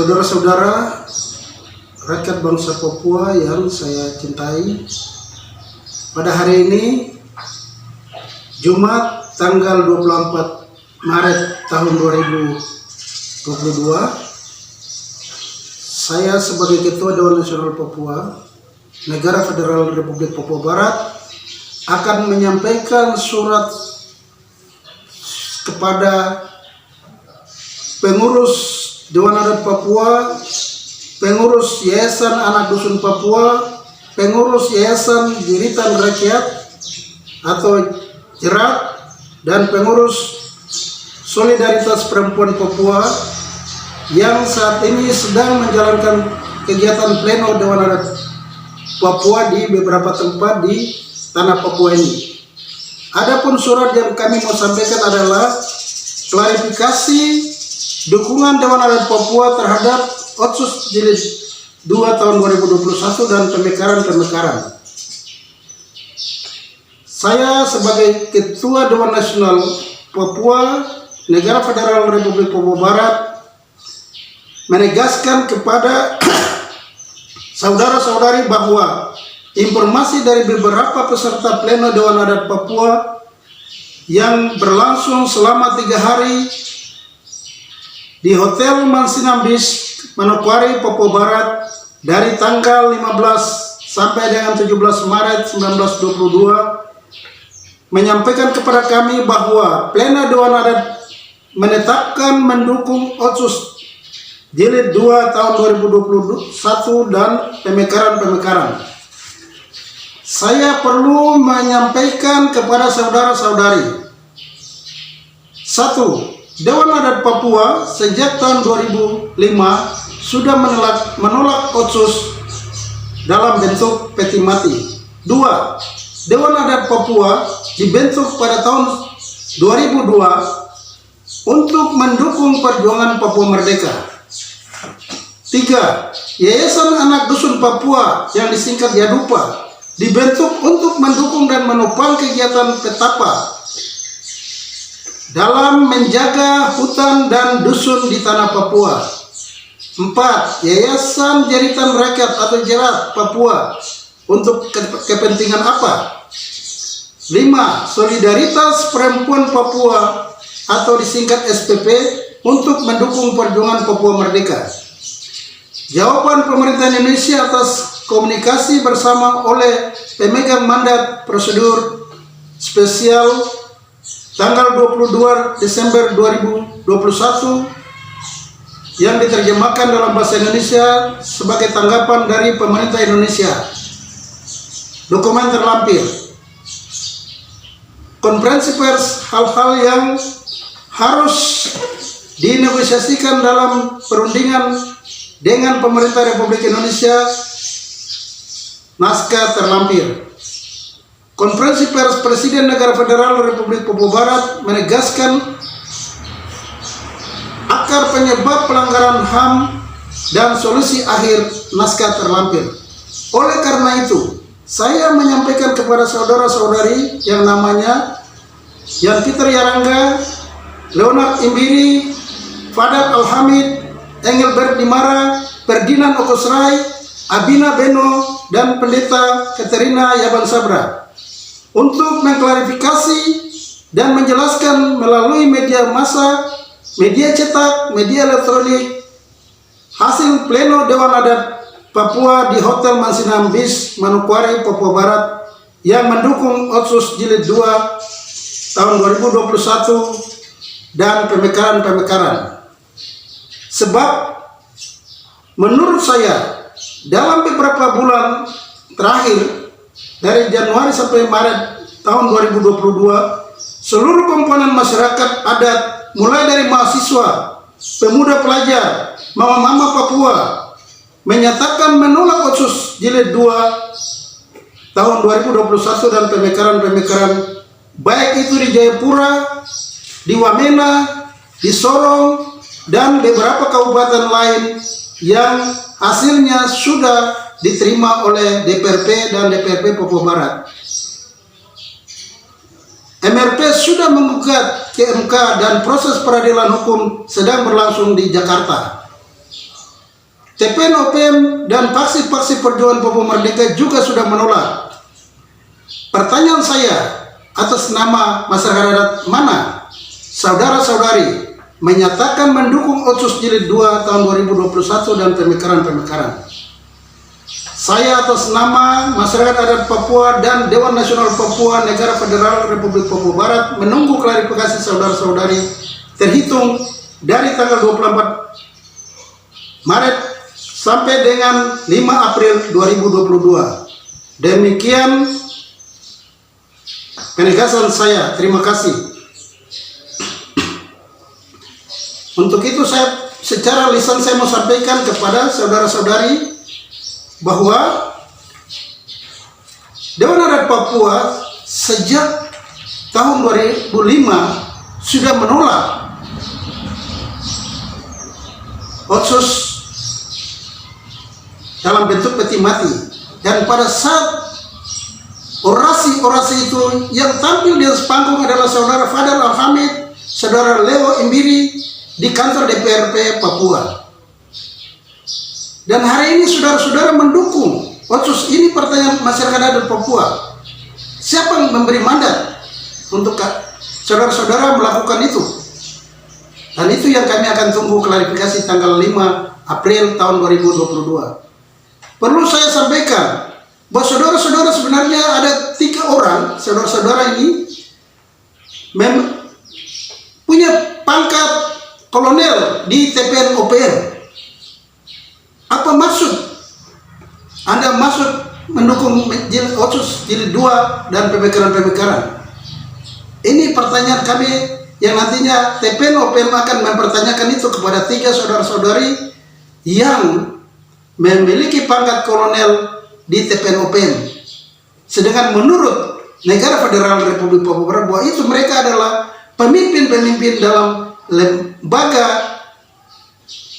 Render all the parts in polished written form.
Saudara-saudara rakyat bangsa Papua yang saya cintai, pada hari ini Jumat tanggal 24 Maret tahun 2022, saya sebagai Ketua Dewan Nasional Papua, Negara Federal Republik Papua Barat, akan menyampaikan surat kepada pengurus Dewan Adat Papua, pengurus Yayasan Anak Dusun Papua, pengurus Yayasan Jeritan Rakyat atau JERAT, dan pengurus Solidaritas Perempuan Papua yang saat ini sedang menjalankan kegiatan pleno Dewan Adat Papua di beberapa tempat di tanah Papua ini. Adapun surat yang kami mau sampaikan adalah klarifikasi dukungan Dewan Adat Papua terhadap Otsus Jilid 2 tahun 2021 dan pemekaran-pemekaran. Saya sebagai Ketua Dewan Nasional Papua, Negara Federal Republik Papua Barat, menegaskan kepada saudara-saudari bahwa informasi dari beberapa peserta pleno Dewan Adat Papua yang berlangsung selama 3 hari di Hotel Mansinambis, Manokwari, Papua Barat dari tanggal 15 sampai dengan 17 Maret 1922 menyampaikan kepada kami bahwa Pleno Dewan Adat menetapkan mendukung Otsus Jilid 2 tahun 2021 dan pemekaran-pemekaran. Saya perlu menyampaikan kepada saudara-saudari, 1. Dewan Adat Papua sejak tahun 2005 sudah menolak Otsus dalam bentuk peti mati. 2. Dewan Adat Papua dibentuk pada tahun 2002 untuk mendukung perjuangan Papua Merdeka. 3. Yayasan Anak Dusun Papua yang disingkat YADUPA dibentuk untuk mendukung dan menopang kegiatan petapa dalam menjaga hutan dan dusun di tanah Papua. 4. Yayasan Jeritan Rakyat atau JERAT Papua untuk kepentingan apa? 5. Solidaritas Perempuan Papua atau disingkat SPP untuk mendukung perjuangan Papua Merdeka. Jawaban pemerintah Indonesia atas komunikasi bersama oleh pemegang mandat prosedur spesial tanggal 22 Desember 2021 yang diterjemahkan dalam bahasa Indonesia sebagai tanggapan dari pemerintah Indonesia. Dokumen terlampir. Konferensi pers hal-hal yang harus dinegosiasikan dalam perundingan dengan pemerintah Republik Indonesia. Naskah terlampir. Konferensi pers Presiden Negara Federal Republik Papua Barat menegaskan akar penyebab pelanggaran HAM dan solusi akhir. Naskah terlampir. Oleh karena itu, saya menyampaikan kepada saudara-saudari yang namanya Yan Peter Yarangga, Leonard Imbiri, Fadat Alhamid, Engelbert Dimara, Ferdinand Okosrai, Abina Beno, dan Pendeta Katerina Yaban Sabra untuk mengklarifikasi dan menjelaskan melalui media massa, media cetak, media elektronik hasil pleno Dewan Adat Papua di Hotel Mansinambis, Manokwari, Papua Barat yang mendukung Otsus Jilid 2 tahun 2021 dan pemekaran-pemekaran. Sebab menurut saya dalam beberapa bulan terakhir dari Januari sampai Maret tahun 2022, seluruh komponen masyarakat adat mulai dari mahasiswa, pemuda pelajar, mama-mama Papua menyatakan menolak Otsus Jilid 2 tahun 2021 dan pemekaran-pemekaran, baik itu di Jayapura, di Wamena, di Sorong, dan beberapa kabupaten lain yang hasilnya sudah diterima oleh DPRP dan DPRP Papua Barat. MRP sudah menggugat ke MK dan proses peradilan hukum sedang berlangsung di Jakarta. TPN OPM dan paksi-paksi perjuangan Papua Merdeka juga sudah menolak. Pertanyaan saya, atas nama masyarakat adat mana saudara-saudari menyatakan mendukung Otsus Jilid 2 tahun 2021 dan pemekaran-pemekaran? Saya atas nama masyarakat adat Papua dan Dewan Nasional Papua Negara Federal Republik Papua Barat menunggu klarifikasi saudara-saudari terhitung dari tanggal 24 Maret sampai dengan 5 April 2022. Demikian penegasan saya. Terima kasih. Untuk itu saya secara lisan saya mau sampaikan kepada saudara-saudari bahwa Dewan Adat Papua sejak tahun 2005 sudah menolak Otsus dalam bentuk peti mati, dan pada saat orasi-orasi itu yang tampil di atas panggung adalah saudara Fadal Al-Hamid, saudara Leo Imbiri di kantor DPRP Papua. Dan hari ini saudara-saudara mendukung Otsus. Ini pertanyaan masyarakat adat Papua. Siapa yang memberi mandat untuk saudara-saudara melakukan itu? Dan itu yang kami akan tunggu klarifikasi tanggal 5 April tahun 2022. Perlu saya sampaikan bahwa saudara-saudara sebenarnya ada 3 orang saudara-saudara ini punya pangkat kolonel di TPN OPM. Apa maksud Anda mendukung Otsus Jilid 2 dan pemekaran-pemekaran? Ini pertanyaan kami yang nantinya TPN OPM akan mempertanyakan itu kepada 3 saudara-saudari yang memiliki pangkat kolonel di TPN OPM. Sedangkan menurut Negara Federal Republik Papua Barat bahwa itu mereka adalah pemimpin-pemimpin dalam lembaga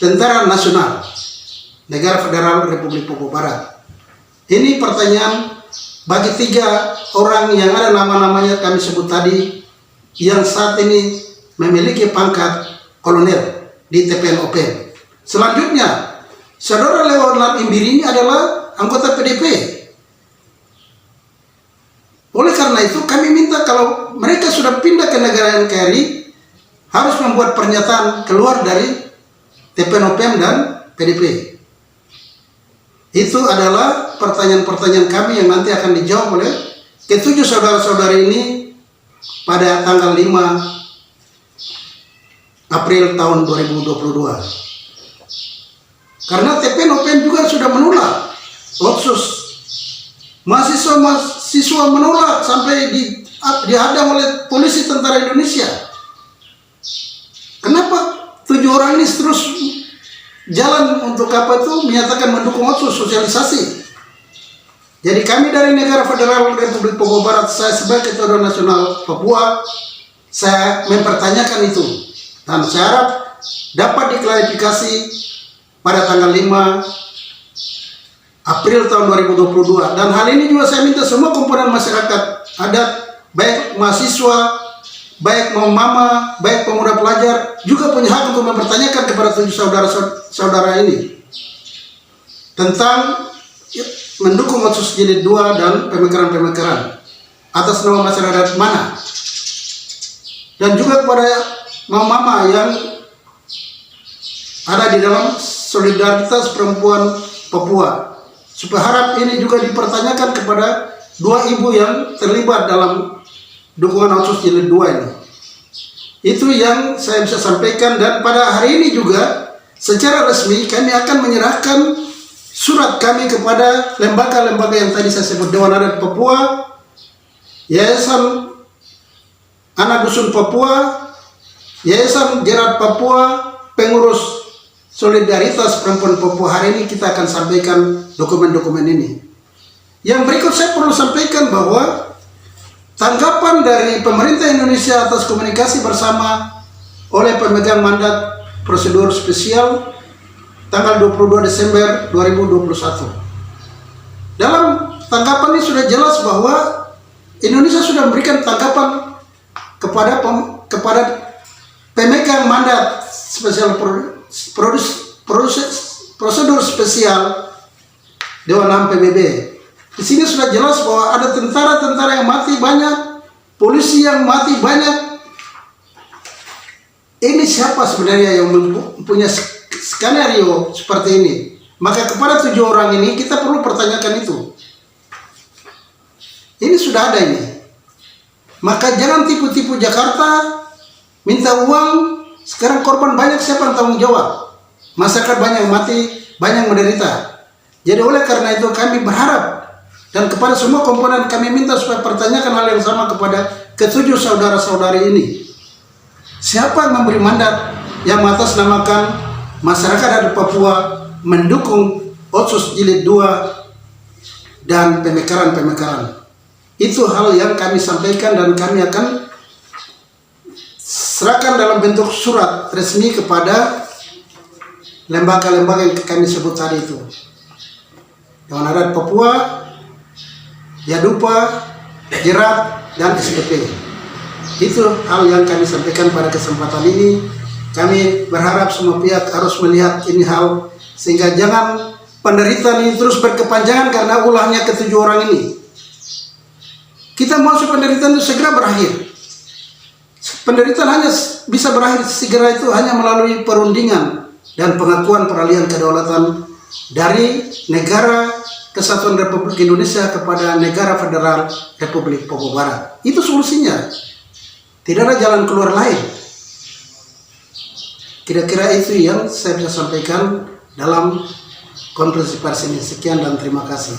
tentara nasional Negara Federal Republik Papua Barat. Ini pertanyaan bagi 3 orang yang ada nama-namanya kami sebut tadi, yang saat ini memiliki pangkat kolonel di TPN OPM. Selanjutnya, saudara Leonard Imbiri ini adalah anggota PDP. Oleh karena itu kami minta kalau mereka sudah pindah ke negara NKRI harus membuat pernyataan keluar dari TPN OPM dan PDP. Itu adalah pertanyaan-pertanyaan kami yang nanti akan dijawab oleh ke-7 saudara-saudari ini pada tanggal 5 April tahun 2022. Karena TPN OPM juga sudah menolak Otsus. Mahasiswa menolak sampai dihadang oleh polisi tentara Indonesia. Kenapa 7 orang ini terus jalan untuk apa itu menyatakan mendukung Otsus sosialisasi? Jadi kami dari Negara Federal Republik Papua Barat, saya sebagai Ketua Nasional Papua, saya mempertanyakan itu, dan saya harap dapat diklarifikasi pada tanggal 5 April tahun 2022. Dan hal ini juga saya minta semua komponen masyarakat adat, baik mahasiswa, baik mama, baik pemuda pelajar, juga punya hak untuk mempertanyakan kepada 7 saudara-saudara ini tentang mendukung Otsus Jilid 2 dan pemekaran-pemekaran atas nama masyarakat mana. Dan juga kepada mama yang ada di dalam solidaritas perempuan Papua, supaya harap ini juga dipertanyakan kepada 2 ibu yang terlibat dalam dukungan Otsus Jilid 2 ini. Itu yang saya bisa sampaikan. Dan pada hari ini juga secara resmi kami akan menyerahkan surat kami kepada lembaga-lembaga yang tadi saya sebut, Dewan Adat Papua, Yayasan Anak Dusun Papua, Yayasan Jerat Papua, Pengurus Solidaritas Perempuan Papua. Hari ini kita akan sampaikan dokumen-dokumen ini. Yang berikut saya perlu sampaikan bahwa tanggapan dari pemerintah Indonesia atas komunikasi bersama oleh pemegang mandat prosedur spesial tanggal 22 Desember 2021. Dalam tanggapan ini sudah jelas bahwa Indonesia sudah memberikan tanggapan kepada pemegang mandat spesial prosedur spesial Dewan HAM PBB. Di sini sudah jelas bahwa ada tentara-tentara yang mati banyak, polisi yang mati banyak. Ini siapa sebenarnya yang mempunyai skenario seperti ini? Maka kepada 7 orang ini kita perlu pertanyakan itu. Ini sudah ada ini. Maka jangan tipu-tipu Jakarta, minta uang, sekarang korban banyak, siapa yang tanggung jawab? Masyarakat banyak yang mati, banyak yang menderita. Jadi oleh karena itu kami berharap, dan kepada semua komponen kami minta supaya pertanyakan hal yang sama kepada ketujuh saudara-saudari ini. Siapa yang memberi mandat yang mengatasnamakan masyarakat adat Papua mendukung Otsus Jilid 2 dan pemekaran-pemekaran? Itu hal yang kami sampaikan dan kami akan serahkan dalam bentuk surat resmi kepada lembaga-lembaga yang kami sebut tadi itu. Dewan Adat Papua, Yadupa, Jerat, dan SPP. Itu hal yang kami sampaikan pada kesempatan ini. Kami berharap semua pihak harus melihat ini hal, sehingga jangan penderitaan ini terus berkepanjangan karena ulahnya ketujuh orang ini. Kita mau penderitaan itu segera berakhir. Penderitaan hanya bisa berakhir segera itu hanya melalui perundingan dan pengakuan peralihan kedaulatan dari negara Kesatuan Republik Indonesia kepada Negara Federal Republik Papua Barat. Itu solusinya. Tidak ada jalan keluar lain. Kira-kira itu yang saya bisa sampaikan dalam konferensi pers ini. Sekian dan terima kasih.